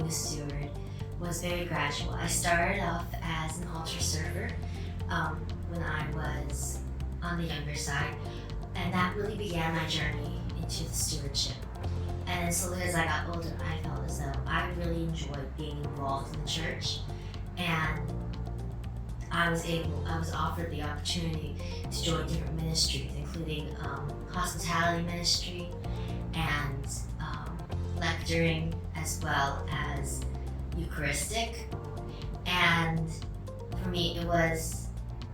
being a steward was very gradual. I started off as an altar server when I was on the younger side, and that really began my journey into the stewardship. And then slowly as I got older, I felt as though I really enjoyed being involved in the church, and I was offered the opportunity to join different ministries, including hospitality ministry and lecturing, as well as Eucharistic. And for me, it was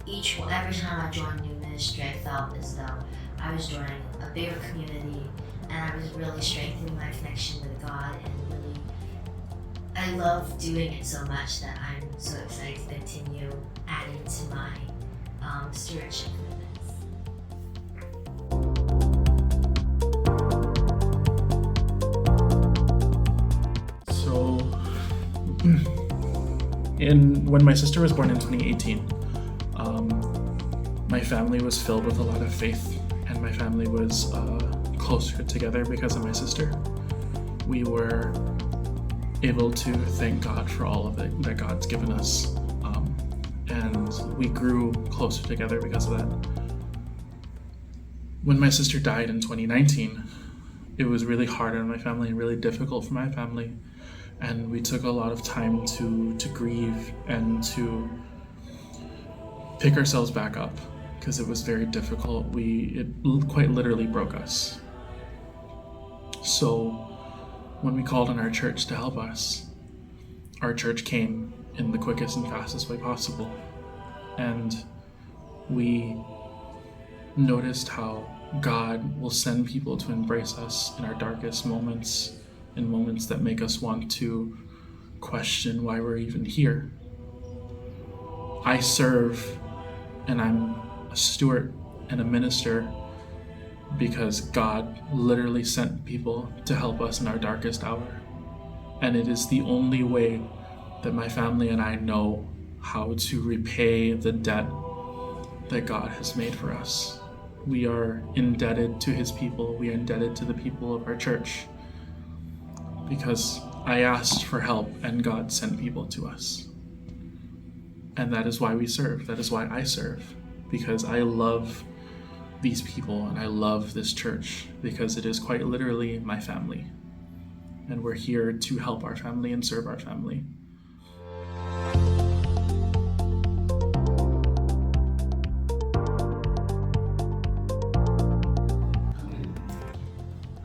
every time I joined a new ministry, I felt as though I was joining a bigger community, and I was really strengthening my connection with God, and really, I love doing it so much that I'm so excited to continue adding to my stewardship commitments. So, when my sister was born in 2018, my family was filled with a lot of faith, and my family was closer together because of my sister. We were able to thank God for all of it that God's given us, and we grew closer together because of that. When my sister died in 2019, it was really hard on my family and really difficult for my family, and we took a lot of time to grieve and to pick ourselves back up, because it was very difficult. It quite literally broke us. So when we called on our church to help us, our church came in the quickest and fastest way possible. And we noticed how God will send people to embrace us in our darkest moments, in moments that make us want to question why we're even here. I serve, and I'm a steward and a minister because God literally sent people to help us in our darkest hour. And it is the only way that my family and I know how to repay the debt that God has made for us. We are indebted to His people. We are indebted to the people of our church because I asked for help and God sent people to us. And that is why we serve. That is why I serve, because I love these people and I love this church, because it is quite literally my family. And we're here to help our family and serve our family.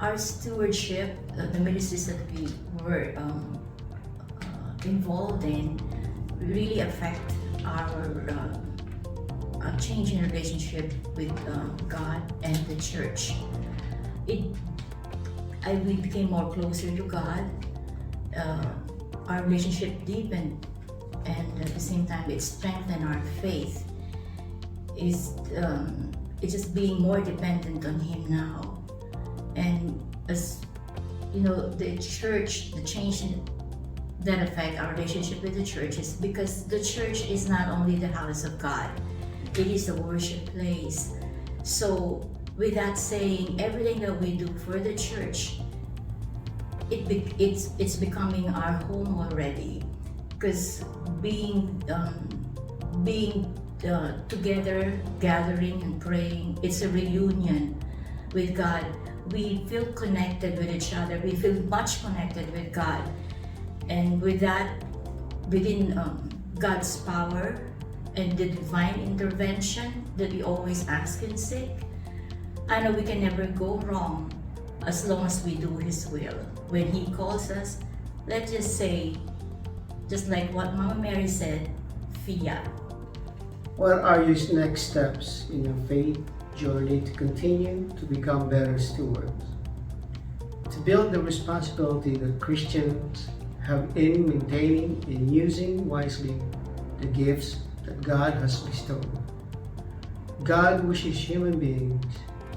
Our stewardship, the ministries that we were involved in, really affect our change in relationship with God and the church. We became more closer to God. Our relationship deepened, and at the same time, it strengthened our faith. It's just being more dependent on Him now. And as you know, the church, the change that affect our relationship with the church is because the church is not only the house of God, it is a worship place. So with that saying, everything that we do for the church, it's becoming our home already. Because being together, gathering and praying, it's a reunion with God. We feel connected with each other. We feel much connected with God. And with that, within God's power and the divine intervention that we always ask and seek, I know we can never go wrong as long as we do His will. When He calls us, let's just say, just like what Mama Mary said, fiat. What are your next steps in your faith journey to continue to become better stewards? To build the responsibility that Christians have in maintaining and using wisely the gifts that God has bestowed. God wishes human beings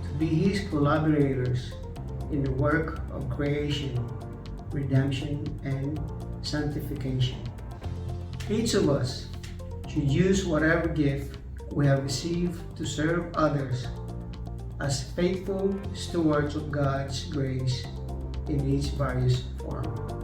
to be His collaborators in the work of creation, redemption, and sanctification. Each of us should use whatever gift we have received to serve others as faithful stewards of God's grace in its various forms.